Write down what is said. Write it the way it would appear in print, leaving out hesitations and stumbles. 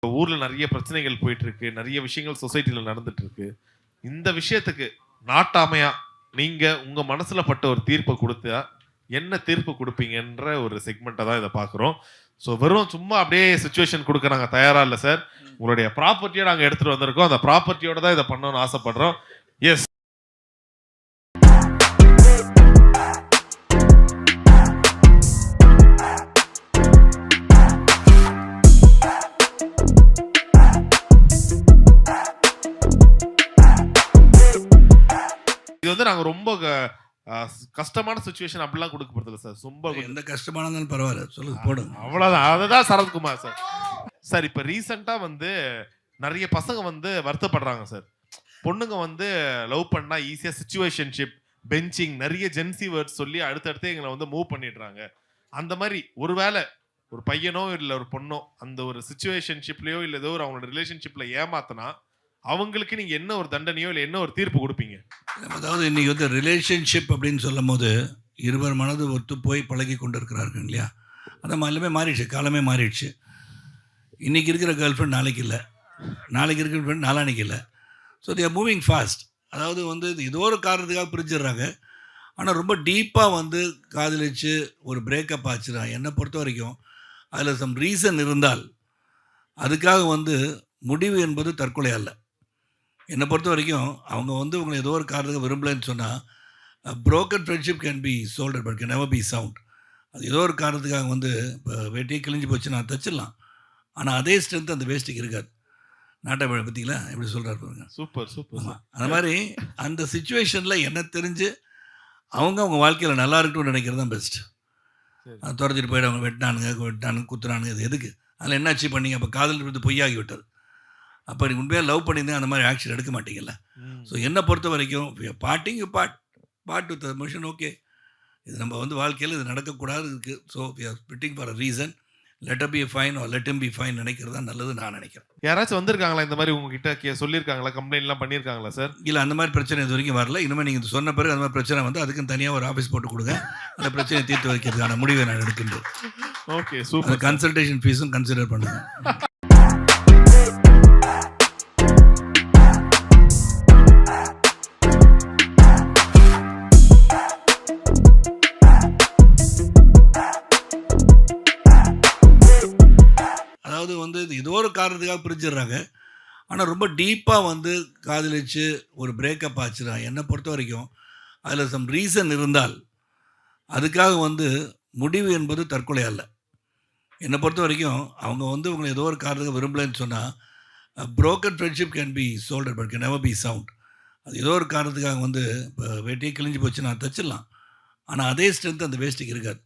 ஊர்ல நிறைய பிரச்சனைகள் போயிட்டு இருக்கு, நிறைய விஷயங்கள் சொசைட்டில நடந்துட்டு இருக்கு. இந்த விஷயத்துக்கு நாட்டாமையா நீங்க உங்க மனசுல பட்ட ஒரு தீர்ப்பை கொடுத்தா என்ன தீர்ப்பு கொடுப்பீங்கன்ற ஒரு செக்மெண்ட்டை தான் இதை பார்க்குறோம். ஸோ வெறும் சும்மா அப்படியே சுச்சுவேஷன் கொடுக்க நாங்கள் தயாரா இல்லை சார். உங்களுடைய ப்ராப்பர்ட்டியை நாங்கள் எடுத்துட்டு வந்திருக்கோம். அந்த ப்ராப்பர்ட்டியோட தான் இதை பண்ணணும்னு ஆசைப்படுறோம். எஸ், இது வந்து நாங்க ரொம்ப கஷ்டமான சுச்சுவேஷன் அப்படிலாம் கொடுக்க போறது இல்லை சார். ரொம்ப எந்த கஷ்டமானதுன்னு பரவாயில்ல, சொல்லுங்க, போடுங்க. அவ்வளவுதான். அதுதான் சரத்குமார் சார். சார் இப்ப ரீசெண்டா வந்து நிறைய பசங்க வந்து வருத்தப்படுறாங்க சார். பொண்ணுங்க வந்து லவ் பண்ணா ஈஸியா சிச்சுவேஷன்ஷிப், பெஞ்சிங், நிறைய ஜென்சி வேர்ட்ஸ் சொல்லி அடுத்தடுத்து எங்களை வந்து மூவ் பண்ணிடுறாங்க. அந்த மாதிரி ஒருவேளை ஒரு பையனோ இல்லை ஒரு பொண்ணோ அந்த ஒரு சிச்சுவேஷன்ஷிப்லயோ இல்லை ஏதோ ஒரு அவங்களோட ரிலேஷன்ஷிப்ல ஏமாத்தினா அவங்களுக்கு நீங்க என்ன ஒரு தண்டனையோ இல்லை என்ன ஒரு தீர்ப்பு கொடுப்பீங்க? அதாவது இன்னைக்கு வந்து ரிலேஷன்ஷிப் அப்படின்னு சொல்லும் போது இருவர் மனது ஒத்து போய் பழகி கொண்டு இருக்கிறார்கள் இல்லையா? அந்த எல்லாமே மாறிடுச்சு, காலமே மாறிடுச்சு. இன்றைக்கி இருக்கிற கேர்ள் ஃப்ரெண்ட் நாளைக்கு இல்லை, நாளைக்கு இருக்கிற ஃப்ரெண்ட் நாளானிக்கு இல்லை. So they are moving fast. அதாவது வந்து ஏதோ ஒரு காரணத்துக்காக பிரிஞ்சிடுறாங்க. ஆனால் ரொம்ப டீப்பாக வந்து காதலிச்சு ஒரு பிரேக்கப் ஆச்சுன்னா என்னை பொறுத்த வரைக்கும் அதில் சம் ரீசன் இருந்தால் அதுக்காக வந்து முடிவு என்பது தற்கொலை அல்ல. என்னை பொறுத்த வரைக்கும் அவங்க வந்து உங்களை ஏதோ ஒரு காரணத்துக்கு விரும்பலைன்னு சொன்னால் broken friendship can be shoulder but can never be sound. அது ஏதோ ஒரு காரணத்துக்காக வந்து இப்போ வெட்டியே கிழிஞ்சு போச்சு நான் தச்சிடலாம், ஆனால் அதே ஸ்ட்ரென்த் அந்த வேஸ்ட்டுக்கு இருக்காது. நாட்டாமழை பற்றிங்களா எப்படி சொல்கிறாரு பாருங்க. Super super. அந்த மாதிரி அந்த சுச்சுவேஷனில் என்ன தெரிஞ்சு அவங்க வாழ்க்கையில் நல்லா இருக்கணும்னு நினைக்கிறது தான் பெஸ்ட்டு. துரத்திட்டு போய்ட்டு அவங்க வெட்டானுங்க குத்துறானுங்க, இது எதுக்கு? அதில் என்ன அச்சீவ் பண்ணீங்க? அப்போ காதல் வந்து பொய்யாகி விட்டது. அப்போ நீ உண்மையாக லவ் பண்ணியிருந்தேன் அந்த மாதிரி ஆக்ஷன் எடுக்க மாட்டீங்கல்ல. ஸோ என்னை பொறுத்த வரைக்கும் parting part with mission. Okay, இது நம்ம வந்து வாழ்க்கையில் இது நடக்கக்கூடாது இருக்குது. So we are splitting for a reason. Let be fine or let be fine நினைக்கிறது தான் நல்லது நான் நினைக்கிறேன். யாராச்சும் வந்திருக்காங்களா இந்த மாதிரி உங்ககிட்ட சொல்லியிருக்காங்களா, கம்ப்ளைண்ட்லாம் பண்ணியிருக்காங்களா சார்? இல்லை, அந்த மாதிரி பிரச்சனை இது வரைக்கும் வரல. இனிமேல் நீங்கள் சொன்ன பிறகு அந்த மாதிரி பிரச்சனை வந்து அதுக்குன்னு தனியாக ஒரு ஆஃபீஸ் போட்டு கொடுங்க, அந்த பிரச்சனையை தீர்த்து வைக்கிறதுக்கான முடிவை நான் எடுக்கின்றேன். Okay, super. கன்சல்டேஷன் ஃபீஸும் கன்சிடர் பண்ணுங்கள். அதாவது வந்து ஏதோ ஒரு காரணத்துக்காக பிரிஞ்சிடுறாங்க. ஆனால் ரொம்ப டீப்பாக வந்து காதலிச்சு ஒரு பிரேக்கப் ஆச்சுன்னா என்னை பொறுத்த வரைக்கும் அதில் சம் ரீசன் இருந்தால் அதுக்காக வந்து முடிவு என்பது தற்கொலை அல்ல. என்னை பொறுத்த வரைக்கும் அவங்க வந்து உங்களை ஏதோ ஒரு காரணத்துக்கு விரும்பலைன்னு சொன்னால் broken friendship can be shoulder but can never be sound. அது ஏதோ ஒரு காரணத்துக்காக வந்து இப்போ வெட்டியே கிழிஞ்சு போச்சு நான் தச்சிடலாம், ஆனால் அதே ஸ்ட்ரென்த் அந்த வேஸ்ட்டுக்கு இருக்காது.